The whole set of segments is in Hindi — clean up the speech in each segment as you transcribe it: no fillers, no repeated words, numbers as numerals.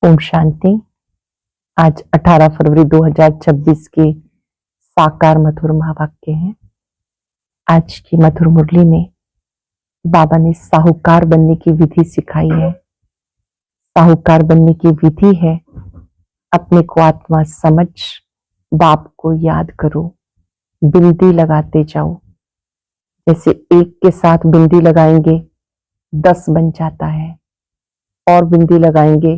ओम शांति। आज 18 फरवरी 2026 के साकार मधुर महावाक्य हैं। आज की मधुर मुरली में बाबा ने साहूकार बनने की विधि सिखाई है। साहूकार बनने की विधि है अपने को आत्मा समझ बाप को याद करो, बिंदी लगाते जाओ। जैसे एक के साथ बिंदी लगाएंगे 10 बन जाता है, और बिंदी लगाएंगे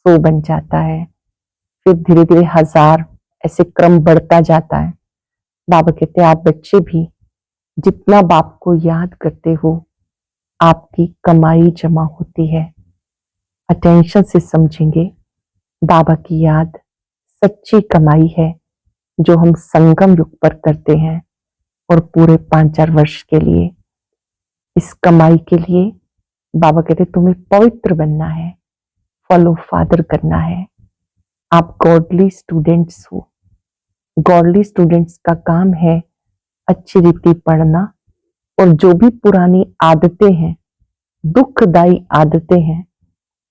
100 बन जाता है, फिर धीरे धीरे 1000, ऐसे क्रम बढ़ता जाता है। बाबा कहते हैं आप बच्चे भी जितना बाप को याद करते हो आपकी कमाई जमा होती है। अटेंशन से समझेंगे, बाबा की याद सच्ची कमाई है जो हम संगम युग पर करते हैं और पूरे 5-4 वर्ष के लिए। इस कमाई के लिए बाबा कहते तुम्हें पवित्र बनना है, फॉलो फादर करना है। आप गॉडली स्टूडेंट्स हो। गॉडली स्टूडेंट्स का काम है अच्छी रीति पढ़ना, और जो भी पुरानी आदतें हैं, दुखदायी आदतें हैं,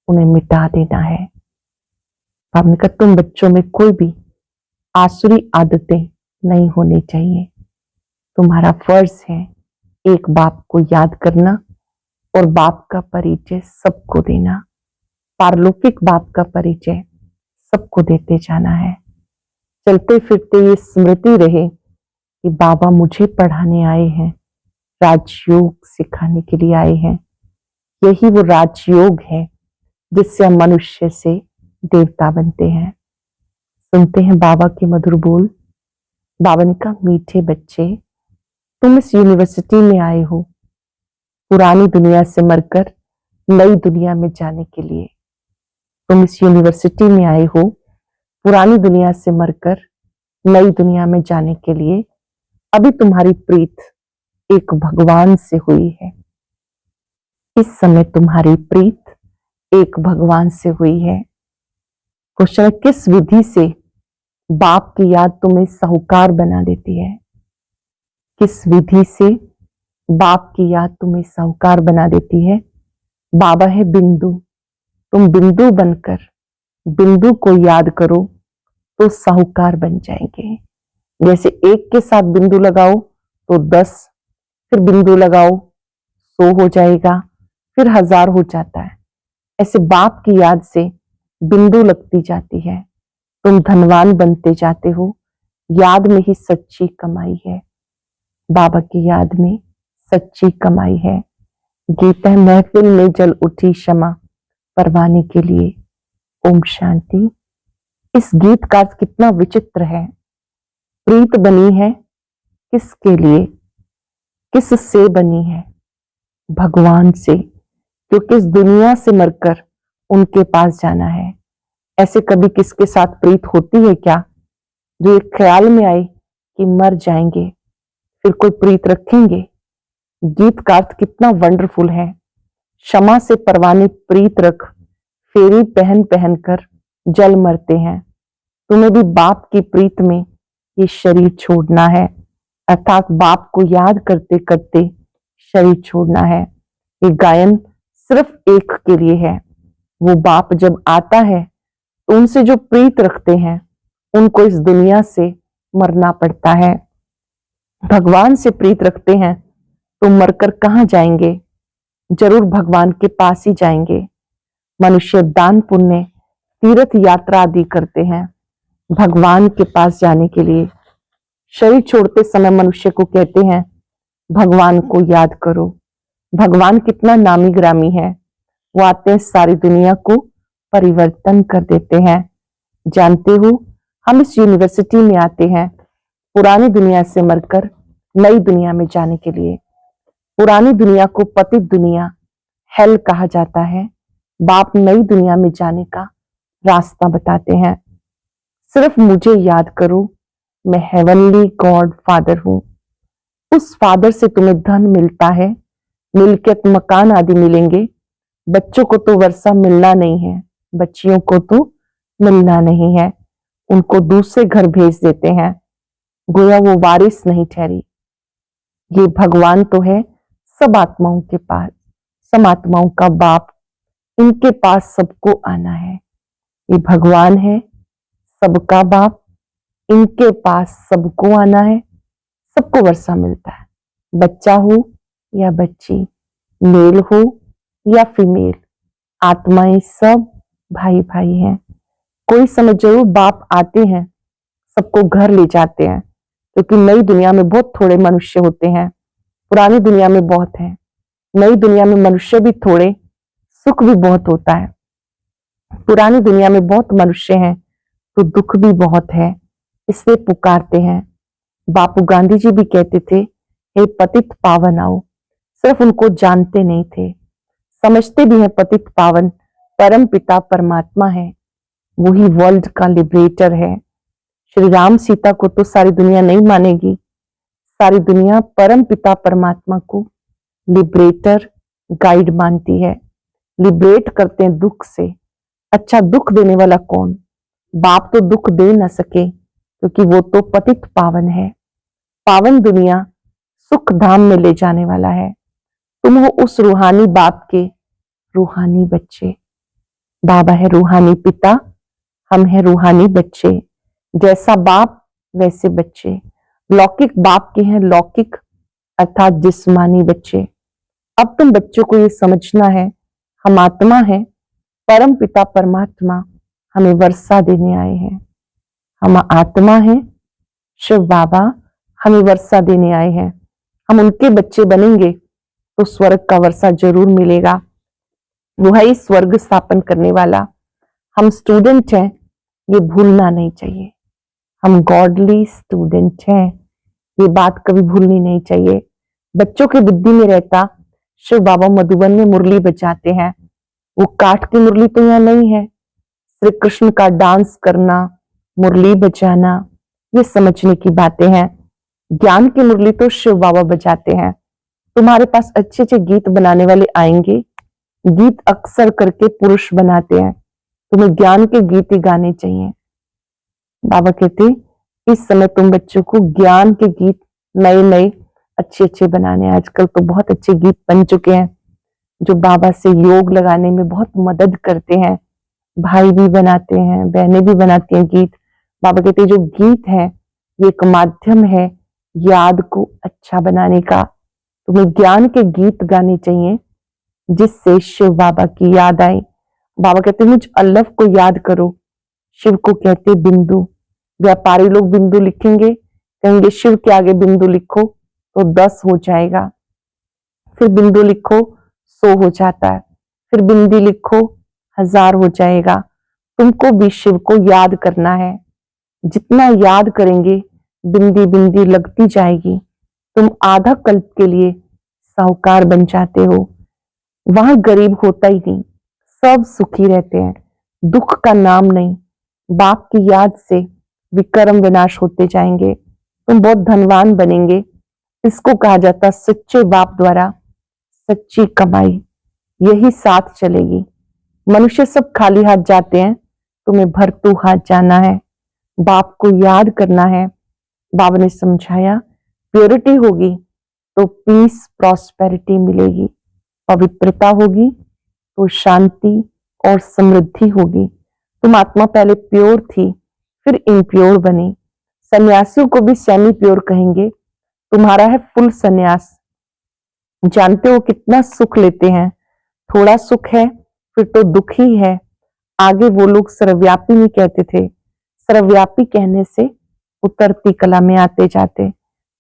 उन्हें मिटा देना है। आपने कहा तुम बच्चों में कोई भी आसुरी आदतें नहीं होनी चाहिए। तुम्हारा फर्ज है एक बाप को याद करना और बाप का परिचय सबको देना। पारलौकिक बाप का परिचय सबको देते जाना है। चलते फिरते ये स्मृति रहे कि बाबा मुझे पढ़ाने आए हैं, राजयोग सिखाने के लिए आए हैं। यही वो राजयोग है जिससे हम मनुष्य से देवता बनते हैं। सुनते हैं बाबा के मधुर बोल। बाबा ने कहा मीठे बच्चे, तुम इस यूनिवर्सिटी में आए हो पुरानी दुनिया से मरकर नई दुनिया में जाने के लिए। तुम इस यूनिवर्सिटी में आए हो पुरानी दुनिया से मरकर नई दुनिया में जाने के लिए। अभी तुम्हारी प्रीत एक भगवान से हुई है। इस समय तुम्हारी प्रीत एक भगवान से हुई है। क्वेश्चन, किस विधि से बाप की याद तुम्हें साहूकार बना देती है? किस विधि से बाप की याद तुम्हें साहूकार बना देती है? बाबा है बिंदु। तुम बिंदु बनकर बिंदु को याद करो तो साहूकार बन जाएंगे। जैसे एक के साथ बिंदु लगाओ तो 10, फिर बिंदु लगाओ 100 हो जाएगा, फिर 1000 हो जाता है। ऐसे बाप की याद से बिंदु लगती जाती है। तुम धनवान बनते जाते हो। याद में ही सच्ची कमाई है। बाबा की याद में सच्ची कमाई है। गीता है महफिल में जल उठी क्षमा परवाने के लिए। ओम शांति। इस गीत का अर्थ कितना विचित्र है। प्रीत बनी है किसके लिए? किस से बनी है? भगवान से, क्योंकि इस दुनिया से मरकर उनके पास जाना है। ऐसे कभी किसके साथ प्रीत होती है क्या जो ये ख्याल में आए कि मर जाएंगे फिर कोई प्रीत रखेंगे? गीत का अर्थ कितना वंडरफुल है। क्षमा से परवाने प्रीत रख, फेरी पहन पहन कर जल मरते हैं। तुम्हें भी बाप की प्रीत में ये शरीर छोड़ना है, अर्थात बाप को याद करते करते शरीर छोड़ना है। ये गायन सिर्फ एक के लिए है। वो बाप जब आता है तो उनसे जो प्रीत रखते हैं उनको इस दुनिया से मरना पड़ता है। भगवान से प्रीत रखते हैं तो मरकर कहाँ जाएंगे? जरूर भगवान के पास ही जाएंगे। मनुष्य दान पुण्य तीर्थ यात्रा आदि करते हैं भगवान के पास जाने के लिए। शरीर छोड़ते समय मनुष्य को कहते हैं भगवान को याद करो। भगवान कितना नामी ग्रामी है। वो आते हैं सारी दुनिया को परिवर्तन कर देते हैं। जानते हो हम इस यूनिवर्सिटी में आते हैं पुरानी दुनिया से मरकर नई दुनिया में जाने के लिए। पुरानी दुनिया को पतित दुनिया, हेल कहा जाता है। बाप नई दुनिया में जाने का रास्ता बताते हैं। सिर्फ मुझे याद करो, मैं हेवनली गॉड फादर हूं। उस फादर से तुम्हें धन मिलता है, मिलकियत मकान आदि मिलेंगे। बच्चों को तो वर्षा मिलना नहीं है, बच्चियों को तो मिलना नहीं है। उनको दूसरे घर भेज देते हैं, गोया वो वारिस नहीं ठहरी। ये भगवान तो है सब आत्माओं के पास, सब आत्माओं का बाप। इनके पास सबको आना है। ये भगवान है, सबका बाप, इनके पास सबको आना है, सबको वर्षा मिलता है। बच्चा हो या बच्ची, मेल हो या फीमेल, आत्माएं सब भाई भाई हैं। कोई समय जरूर बाप आते हैं, सबको घर ले जाते हैं, क्योंकि नई दुनिया में बहुत थोड़े मनुष्य होते हैं, पुरानी दुनिया में बहुत हैं। नई दुनिया में मनुष्य भी थोड़े, सुख भी बहुत होता है। पुरानी दुनिया में बहुत मनुष्य हैं तो दुख भी बहुत है, इसलिए पुकारते हैं। बापू गांधी जी भी कहते थे, हे पतित पावन आओ। सिर्फ उनको जानते नहीं थे, समझते भी हैं पतित पावन परम पिता परमात्मा है, वही वर्ल्ड का लिबरेटर है। श्री राम सीता को तो सारी दुनिया नहीं मानेगी, सारी दुनिया परम पिता परमात्मा को लिबरेटर गाइड मानती है। लिबरेट करते हैं दुख से। अच्छा, दुख देने वाला कौन? बाप तो दुख दे न सके, क्योंकि वो तो पतित पावन है। पावन दुनिया सुख धाम में ले जाने वाला है। तुम हो उस रूहानी बाप के रूहानी बच्चे। बाबा है रूहानी पिता, हम है रूहानी बच्चे। जैसा बाप वैसे बच्चे। लौकिक बाप के हैं लौकिक अर्थात जिस्मानी बच्चे। अब तुम बच्चों को ये समझना है, हम आत्मा है, परम पिता परमात्मा हमें वर्षा देने आए हैं। हम आत्मा है, शिव बाबा हमें वर्षा देने आए हैं। हम उनके बच्चे बनेंगे तो स्वर्ग का वर्षा जरूर मिलेगा। वही स्वर्ग स्थापन करने वाला। हम स्टूडेंट हैं, ये भूलना नहीं चाहिए। हम गॉडली स्टूडेंट हैं, ये बात कभी भूलनी नहीं चाहिए। बच्चों की बुद्धि में रहता, शिव बाबा मधुबन में मुरली बजाते हैं, वो काठ की मुरली तो यहाँ नहीं है। श्री कृष्ण का डांस करना, मुरली बजाना, ये समझने की बातें हैं। ज्ञान की मुरली तो शिव बाबा बजाते हैं। तुम्हारे पास अच्छे अच्छे गीत बनाने वाले आएंगे। गीत अक्सर करके पुरुष बनाते हैं, तुम्हें ज्ञान के गीत ही गाने चाहिए। बाबा कहते इस समय तुम बच्चों को ज्ञान के गीत नए नए अच्छे अच्छे बनाने। आजकल तो बहुत अच्छे गीत बन चुके हैं जो बाबा से योग लगाने में बहुत मदद करते हैं। भाई भी बनाते हैं, बहनें भी बनाती हैं गीत। बाबा कहते हैं जो गीत है ये एक माध्यम है याद को अच्छा बनाने का। तुम्हें ज्ञान के गीत गाने चाहिए जिससे शिव बाबा की याद आए। बाबा कहते हैं मुझ अल्लाह को याद करो। शिव को कहते बिंदु। व्यापारी लोग बिंदु लिखेंगे, कहेंगे शिव के आगे बिंदु लिखो तो 10 हो जाएगा। फिर बिंदु लिखो 100 हो जाता है, फिर बिंदी लिखो 1000 हो जाएगा। तुमको भी शिव को याद करना है। जितना याद करेंगे बिंदी बिंदी लगती जाएगी। तुम आधा कल्प के लिए साहूकार बन जाते हो। वहां गरीब होता ही नहीं, सब सुखी रहते हैं, दुख का नाम नहीं। बाप की याद से विक्रम विनाश होते जाएंगे, तुम बहुत धनवान बनेंगे। इसको कहा जाता सच्चे बाप द्वारा सच्ची कमाई, यही साथ चलेगी। मनुष्य सब खाली हाथ जाते हैं, तुम्हें भरतू हाथ जाना है। बाप को याद करना है। बाबा ने समझाया प्योरिटी होगी तो पीस प्रॉस्पेरिटी मिलेगी, पवित्रता होगी तो शांति और समृद्धि होगी। तुम आत्मा पहले प्योर थी, फिर इम्प्योर बनी। सन्यासियों को भी सेमी प्योर कहेंगे। तुम्हारा है फुल सन्यास। जानते हो कितना सुख लेते हैं? थोड़ा सुख है फिर तो दुख ही है। आगे वो लोग सर्वव्यापी नहीं कहते थे, सर्वव्यापी कहने से उतरती कला में आते जाते।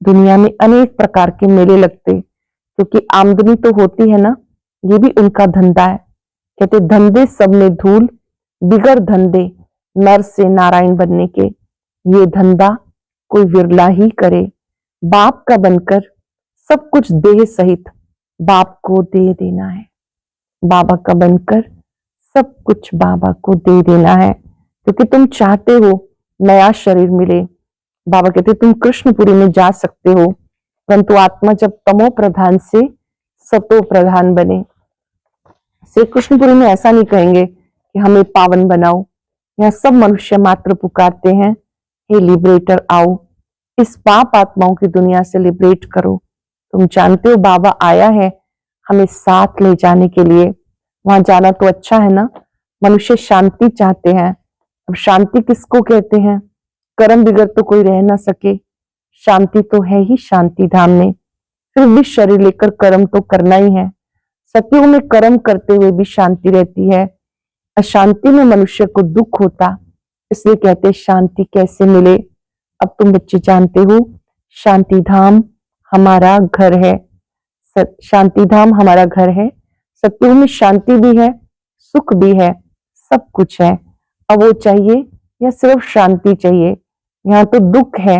दुनिया में अनेक प्रकार के मेले लगते, क्योंकि आमदनी तो होती है ना, ये भी उनका धंधा है। कहते धंधे सब में धूल, बिगर धंधे नर से नारायण बनने के। ये धंधा कोई विरला ही करे। बाप का बनकर सब कुछ देह सहित बाप को दे देना है। बाबा का बनकर सब कुछ बाबा को दे देना है, क्योंकि तुम चाहते हो नया शरीर मिले। बाबा कहते तुम कृष्णपुरी में जा सकते हो, परंतु आत्मा जब तमो प्रधान से सतो प्रधान बने। श्री कृष्णपुरी में ऐसा नहीं कहेंगे कि हमें पावन बनाओ। यहाँ सब मनुष्य मात्र पुकारते हैं, हे लिबरेटर आओ, इस पाप आत्माओं की दुनिया से लिबरेट करो। तुम जानते हो बाबा आया है हमें साथ ले जाने के लिए। वहां जाना तो अच्छा है ना, मनुष्य शांति चाहते हैं, अब शांति किसको कहते हैं? कर्म बिगर तो कोई रह ना सके, शांति तो है ही शांति धाम में। फिर भी शरीर लेकर कर्म तो करना ही है। सतयुग में कर्म करते हुए भी शांति रहती है, अशांति में मनुष्य को दुख होता, इसलिए कहते शांति कैसे मिले। अब तुम बच्चे जानते हो, शांति धाम हमारा घर है, शांति धाम हमारा घर है। सतयुग में शांति भी है, सुख भी है, सब कुछ है। अब वो चाहिए या सिर्फ शांति चाहिए? यहाँ तो दुख है,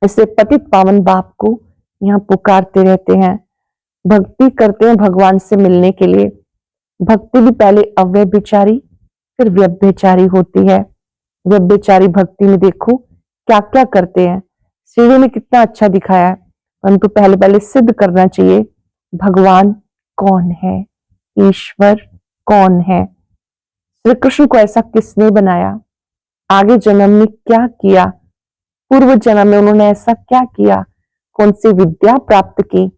इससे पतित पावन बाप को यहाँ पुकारते रहते हैं, भक्ति करते हैं भगवान से मिलने के लिए। भक्ति भी पहले अव्यभिचारी फिर व्यभिचारी होती है। व्यभिचारी भक्ति में देखो क्या क्या करते हैं, सीढ़ी में कितना अच्छा दिखाया है, परंतु पहले पहले सिद्ध करना चाहिए भगवान कौन है, ईश्वर कौन है, श्री कृष्ण को ऐसा किसने बनाया, आगे जन्म में क्या किया, पूर्व जन्म में उन्होंने ऐसा क्या किया, कौन सी विद्या प्राप्त की,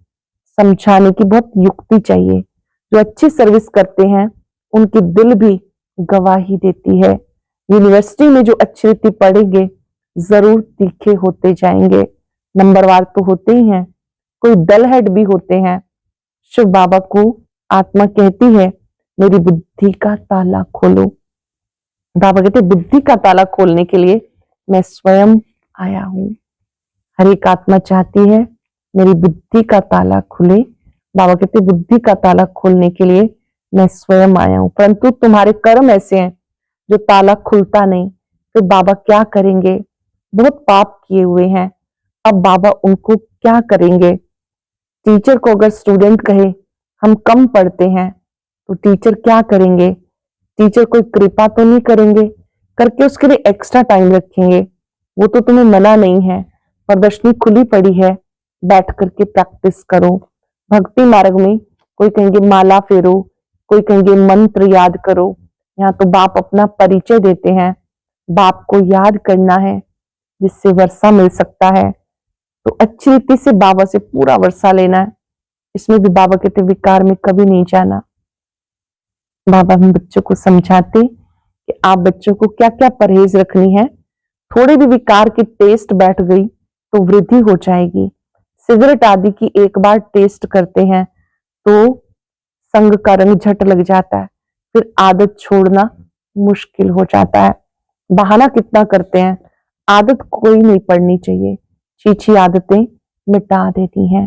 समझाने की बहुत युक्ति चाहिए। जो अच्छी सर्विस करते हैं उनकी दिल भी गवाही देती है। यूनिवर्सिटी में जो अच्छी रीति पढ़ेंगे जरूर तीखे होते जाएंगे, नंबरवार तो होते ही हैं, कोई दल हेड भी होते हैं। शिव बाबा को आत्मा कहती है मेरी बुद्धि का ताला खोलो। बाबा कहते बुद्धि का ताला खोलने के लिए मैं स्वयं आया हूं। हर एक आत्मा चाहती है मेरी बुद्धि का ताला खुले। बाबा कहते बुद्धि का ताला खोलने के लिए मैं स्वयं आया हूं, परंतु तुम्हारे कर्म ऐसे हैं जो ताला खुलता नहीं। फिर बाबा क्या करेंगे? बहुत पाप किए हुए हैं, अब बाबा उनको क्या करेंगे? टीचर को अगर स्टूडेंट कहे हम कम पढ़ते हैं तो टीचर क्या करेंगे? टीचर कोई कृपा तो नहीं करेंगे, करके उसके लिए एक्स्ट्रा टाइम रखेंगे। वो तो तुम्हें मना नहीं है, प्रदर्शनी खुली पड़ी है, बैठ करके प्रैक्टिस करो। भक्ति मार्ग में कोई कहेंगे माला फेरो, कोई कहेंगे मंत्र याद करो। यहाँ तो बाप अपना परिचय देते हैं, बाप को याद करना है जिससे वर्षा मिल सकता है। तो अच्छी रीति से बाबा से पूरा वर्षा लेना है। इसमें भी बाबा कहते विकार में कभी नहीं जाना। बाबा हम बच्चों को समझाते कि आप बच्चों को क्या क्या परहेज रखनी है। थोड़े भी विकार की टेस्ट बैठ गई तो वृद्धि हो जाएगी। सिगरेट आदि की एक बार टेस्ट करते हैं तो संग का रंग झट लग जाता है, फिर आदत छोड़ना मुश्किल हो जाता है। बहाना कितना करते हैं, आदत कोई नहीं पड़नी चाहिए, छीछी आदतें मिटा देती हैं।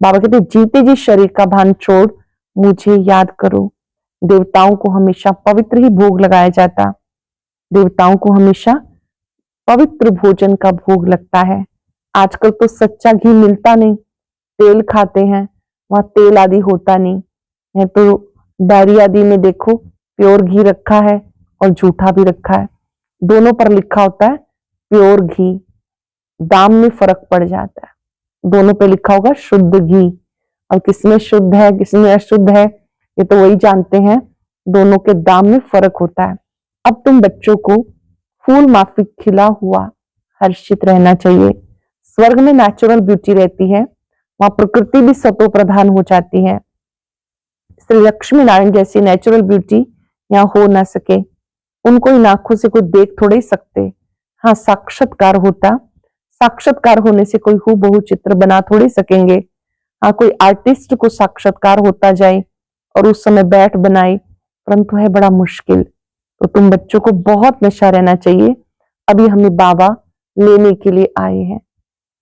बाबा कहते जीते जी शरीर का भान छोड़ मुझे याद करो। देवताओं को हमेशा पवित्र ही भोग लगाया जाता, देवताओं को हमेशा पवित्र भोजन का भोग लगता है। आजकल तो सच्चा घी मिलता नहीं, तेल खाते हैं, वहां तेल आदि होता नहीं है। तो डायरी आदि में देखो प्योर घी रखा है और झूठा भी रखा है, दोनों पर लिखा होता है प्योर घी, दाम में फर्क पड़ जाता है। दोनों पे लिखा होगा शुद्ध घी, और किसमें शुद्ध है किसमें अशुद्ध है ये तो वही जानते हैं, दोनों के दाम में फर्क होता है। अब तुम बच्चों को फूल माफिक खिला हुआ हर्षित रहना चाहिए। स्वर्ग में नेचुरल ब्यूटी रहती है, वहां प्रकृति भी सतो प्रधान हो जाती है। श्री लक्ष्मी नारायण जैसी नेचुरल ब्यूटी यहाँ हो ना सके, उनको इन आंखों से कोई देख थोड़े ही सकते। हाँ साक्षात्कार होता, साक्षात्कार होने से कोई हूबहू चित्र बना थोड़ी सकेंगे। हाँ कोई आर्टिस्ट को साक्षात्कार होता जाए और उस समय बैठ बनाए, परंतु है बड़ा मुश्किल। तो तुम बच्चों को बहुत नशा रहना चाहिए। अभी हमें बाबा लेने के लिए आए हैं,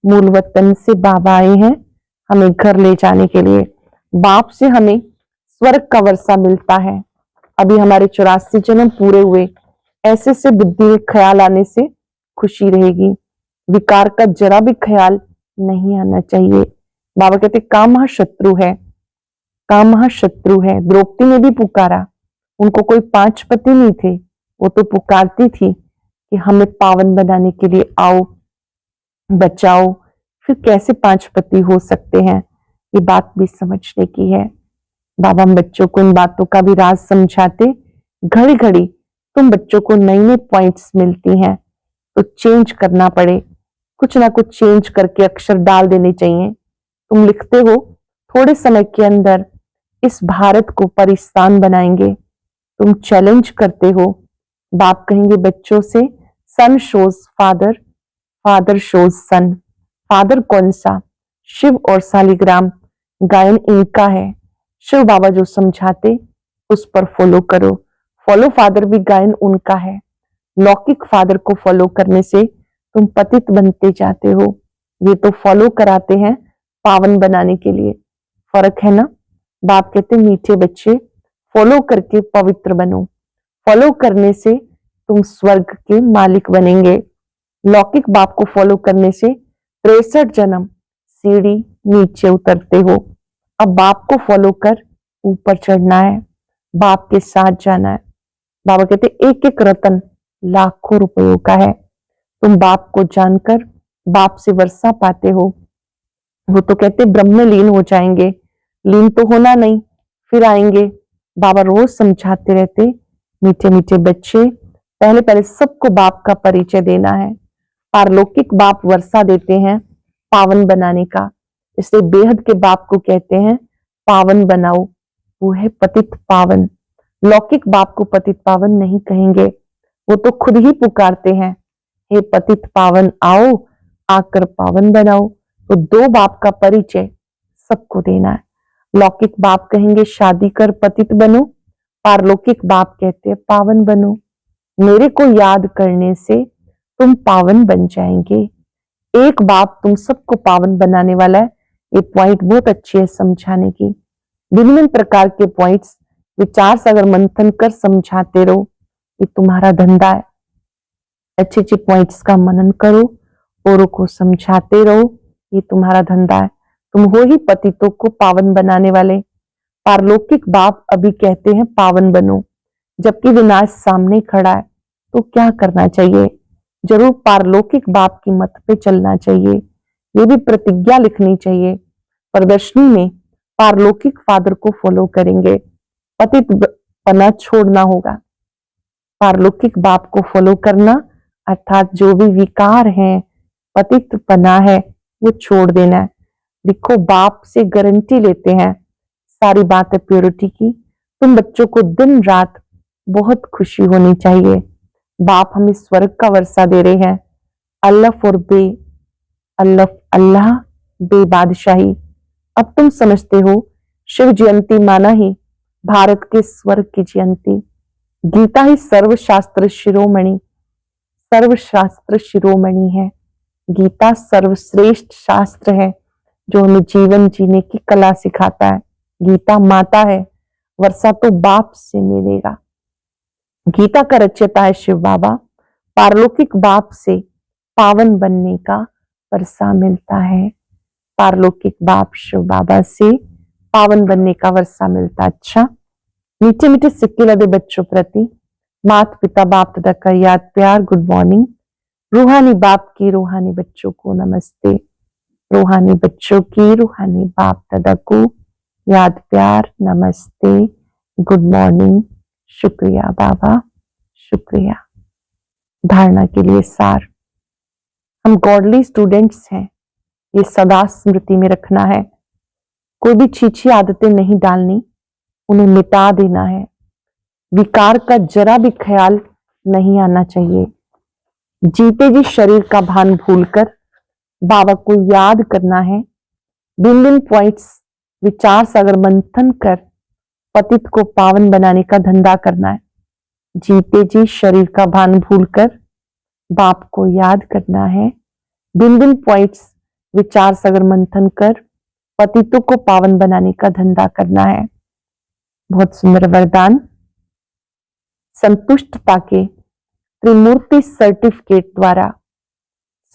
मूल वतन से बाबा आए हैं हमें घर ले जाने के लिए। बाप से हमें स्वर्ग का वर्षा मिलता है। अभी हमारे 84 जन्म पूरे हुए, ऐसे से बुद्धि में ख्याल आने से खुशी रहेगी, विकार का जरा भी ख्याल नहीं आना चाहिए। बाबा कहते काम महाशत्रु है, काम महाशत्रु है। द्रौपदी ने भी पुकारा, उनको कोई 5 पति नहीं थे, वो तो पुकारती थी कि हमें पावन बनाने के लिए आओ बचाओ। फिर कैसे 5 पति हो सकते हैं, ये बात भी समझने की है। बाबा हम बच्चों को इन बातों का भी राज समझाते। घड़ी घड़ी तुम बच्चों को नई नई पॉइंट्स मिलती हैं तो चेंज करना पड़े, कुछ ना कुछ चेंज करके अक्षर डाल देने चाहिए। तुम लिखते हो थोड़े समय के अंदर इस भारत को पाकिस्तान बनाएंगे, तुम चैलेंज करते हो बाप कहेंगे बच्चों से सन शोज फादर, फादर शोज सन। फादर कौन सा? शिव और सालिग्राम, गायन इनका है। शिव बाबा जो समझाते उस पर फॉलो करो। फॉलो फादर भी गायन उनका है। लौकिक फादर को फॉलो करने से तुम पतित बनते जाते हो। ये तो फॉलो कराते हैं पावन बनाने के लिए। फर्क है ना। बाप कहते मीठे बच्चे फॉलो करके पवित्र बनो। फॉलो करने से तुम स्वर्ग के मालिक बनेंगे। लौकिक बाप को फॉलो करने से 63 जन्म सीढ़ी नीचे उतरते हो। अब बाप को फॉलो कर ऊपर चढ़ना है, बाप के साथ जाना है। बाबा कहते एक एक रतन लाखों रुपयों का है। तुम बाप को जानकर बाप से वर्षा पाते हो। वो तो कहते ब्रह्म में लीन हो जाएंगे। लीन तो होना नहीं, फिर आएंगे। बाबा रोज समझाते रहते मीठे मीठे बच्चे पहले पहले सबको बाप का परिचय देना है। पारलौकिक बाप वर्षा देते हैं पावन बनाने का, इसलिए बेहद के बाप को कहते हैं पावन बनाओ। वो है पतित पावन। लौकिक बाप को पतित पावन नहीं कहेंगे, वो तो खुद ही पुकारते हैं हे पतित पावन आओ, आकर पावन बनाओ। तो दो बाप का परिचय सबको देना है। लौकिक बाप कहेंगे शादी कर पतित बनो, पारलौकिक बाप कहते हैं पावन बनो। मेरे को याद करने से तुम पावन बन जाएंगे। एक बाप तुम सबको पावन बनाने वाला है। ये पॉइंट बहुत अच्छी है समझाने की। भिन्न प्रकार के पॉइंट्स विचार सागर मंथन कर समझाते रहो, ये तुम्हारा धंधा है। अच्छे अच्छे पॉइंट्स का मनन करो, औरों को समझाते रहो, ये तुम्हारा धंधा है। तुम हो ही पतितों को पावन बनाने वाले। पारलौकिक बाप अभी कहते हैं पावन बनो, जबकि विनाश सामने खड़ा है। तो क्या करना चाहिए? जरूर पारलौकिक बाप की मत पे चलना चाहिए। ये भी प्रतिज्ञा लिखनी चाहिए। प्रदर्शनी में पारलौकिक फादर को फॉलो करेंगे, पतित पना छोड़ना होगा। पारलौकिक बाप को फॉलो करना अर्थात जो भी विकार है, पतित पना है, वो छोड़ देना है। लिखो बाप से गारंटी लेते हैं सारी बात है प्योरिटी की। तुम बच्चों को दिन रात बहुत खुशी होनी चाहिए। बाप हमें स्वर्ग का वर्षा दे रहे हैं। अल्लाह और बे अल्लाह बे बादशाही। अब तुम समझते हो शिव जयंती माना ही भारत के स्वर्ग की जयंती। गीता ही सर्वशास्त्र शिरोमणि, सर्वशास्त्र शिरोमणि है। गीता सर्वश्रेष्ठ शास्त्र है जो हमें जीवन जीने की कला सिखाता है। गीता माता है, वर्षा तो बाप से मिलेगा। गीता का रचयिता है शिव बाबा। पारलौकिक बाप से पावन बनने का वर्षा मिलता है। पारलौकिक बाप शिव बाबा से पावन बनने का वर्षा मिलता। अच्छा, मीठे मीठे सिक्के लदे बच्चों प्रति माता पिता बाप दादा का याद प्यार गुड मॉर्निंग। रूहानी बाप की रूहानी बच्चों को नमस्ते। रूहानी बच्चों की रूहानी बाप दादा को याद प्यार नमस्ते गुड मॉर्निंग। शुक्रिया बाबा, शुक्रिया। धारणा के लिए सार, हम गॉडली स्टूडेंट्स हैं, ये सदा स्मृति में रखना है। कोई भी छीछी आदतें नहीं डालनी, उन्हें मिटा देना है। विकार का जरा भी ख्याल नहीं आना चाहिए। जीते जी शरीर का भान भूलकर बाबा को याद करना है। दिन दिन पॉइंट्स विचार सागर मंथन कर पतित को पावन बनाने का धंधा करना है। जीते जी शरीर का भान भूलकर बाप को याद करना है। दिन दिन पॉइंट्स विचार सागर मंथन कर पतितों को पावन बनाने का धंधा करना है। बहुत सुंदर वरदान। संतुष्टता के त्रिमूर्ति सर्टिफिकेट द्वारा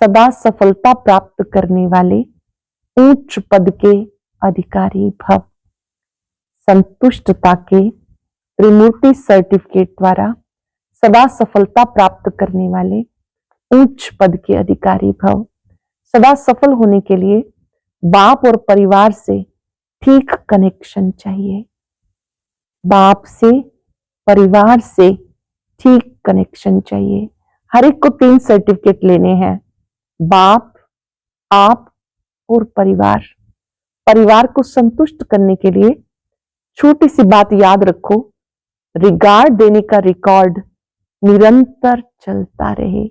सदा सफलता प्राप्त करने वाले उच्च पद के अधिकारी भव। संतुष्टता के त्रिमूर्ति सर्टिफिकेट द्वारा सदा सफलता प्राप्त करने वाले उच्च पद के अधिकारी भव। सदा सफल होने के लिए बाप और परिवार से ठीक कनेक्शन चाहिए। बाप से परिवार से ठीक कनेक्शन चाहिए। हर एक को 3 सर्टिफिकेट लेने हैं, बाप, आप और परिवार। परिवार को संतुष्ट करने के लिए छोटी सी बात याद रखो, रिगार्ड देने का रिकॉर्ड निरंतर चलता रहे।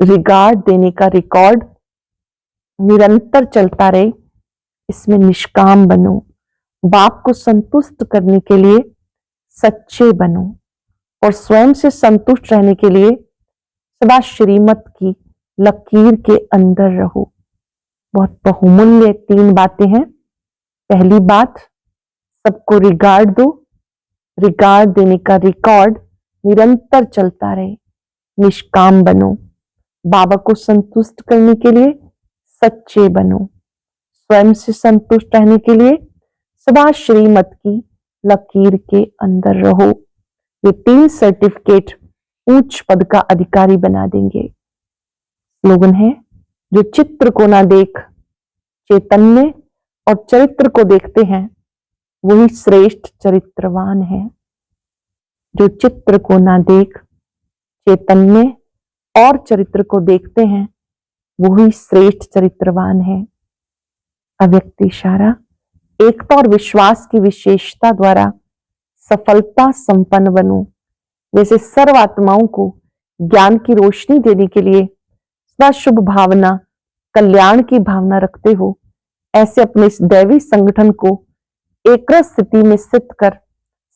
रिगार्ड देने का रिकॉर्ड निरंतर चलता रहे, इसमें निष्काम बनो। बाप को संतुष्ट करने के लिए सच्चे बनो और स्वयं से संतुष्ट रहने के लिए सदा श्रीमत की लकीर के अंदर रहो। बहुत बहुमूल्य 3 बातें हैं। पहली बात, सबको रिगार्ड दो। रिगार्ड देने का रिकॉर्ड निरंतर चलता रहे। निष्काम बनो। बाबा को संतुष्ट करने के लिए सच्चे बनो। स्वयं से संतुष्ट रहने के लिए सदा श्रीमत की लकीर के अंदर रहो। ये 3 सर्टिफिकेट उच्च पद का अधिकारी बना देंगे। स्लोगन है, जो चित्र को ना देख चैतन्य और चरित्र को देखते हैं, वही श्रेष्ठ चरित्रवान है। जो चित्र को ना देख चैतन्य और चरित्र को देखते हैं, वही श्रेष्ठ चरित्रवान है। अव्यक्त इशारा, एकता और विश्वास की विशेषता द्वारा सफलता संपन्न बनो। जैसे सर्व आत्माओं को ज्ञान की रोशनी देने के लिए सदा शुभ भावना, कल्याण की भावना रखते हो, ऐसे अपने इस दैवी संगठन को एक्रस स्थिति में स्थित कर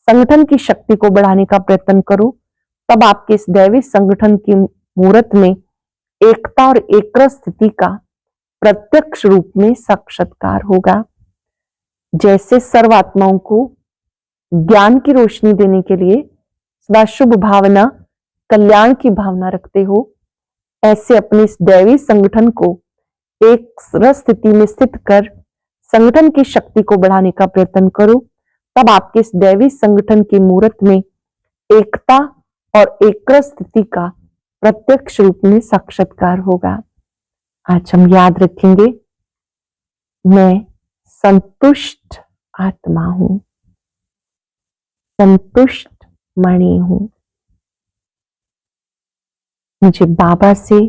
संगठन की शक्ति को बढ़ाने का प्रयत्न करो। तब आपके इस दैवी संगठन की मूर्त में एकता और एक्रस स्थिति का प्रत्यक्ष रूप में साक्षात्कार होगा। जैसे सर्वात्माओं को ज्ञान की रोशनी देने के लिए सदा शुभ भावना, कल्याण की भावना रखते हो, ऐसे अपने इस दैवी संगठन को एक रस स्थिति में स्थित कर संगठन की शक्ति को बढ़ाने का प्रयत्न करो। तब आपके इस दैवी संगठन की मूर्त में एकता और एक्रस स्थिति का प्रत्यक्ष रूप में साक्षात्कार होगा। आज हम याद रखेंगे, मैं संतुष्ट आत्मा हूं, संतुष्ट मणि हूं। मुझे बाबा से,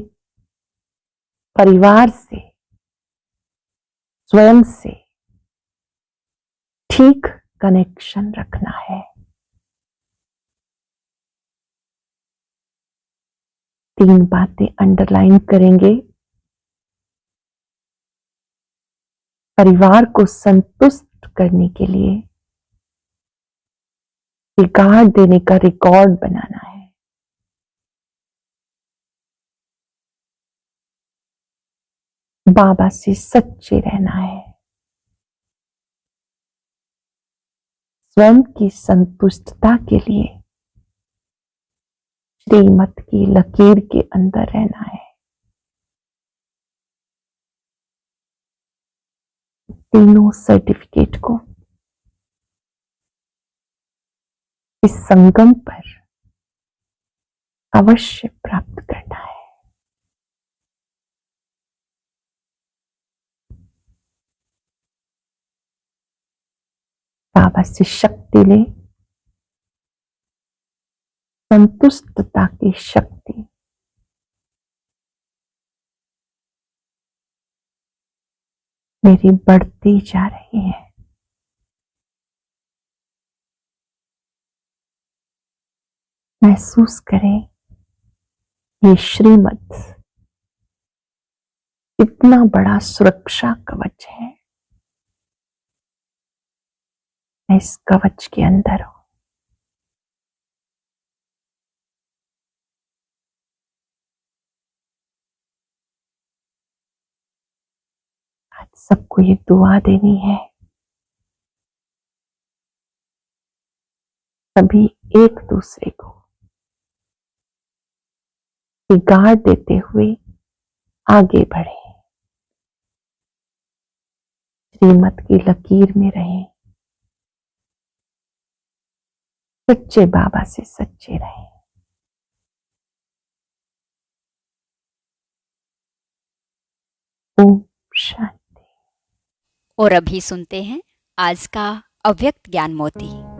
परिवार से, स्वयं से ठीक कनेक्शन रखना है। 3 बातें अंडरलाइन करेंगे। परिवार को संतुष्ट करने के लिए रिकॉर्ड देने का रिकॉर्ड बनाना है। बाबा से सच्चे रहना है। स्वयं की संतुष्टता के लिए श्रीमत की लकीर के अंदर रहना है। तीनों सर्टिफिकेट को इस संगम पर अवश्य प्राप्त करना है। बाबा से शक्ति ले, संतुष्टता की शक्ति। मेरी बढ़ती जा रही है। महसूस करें, ये श्रीमत इतना बड़ा सुरक्षा कवच है। मैं इस कवच के अंदर हूं। आज सबको ये दुआ देनी है। सभी एक दूसरे को रिगार्ड देते हुए आगे बढ़े, श्रीमत की लकीर में रहें, सच्चे बाबा से सच्चे रहें। ओम शांति। और अभी सुनते हैं आज का अव्यक्त ज्ञान मोती।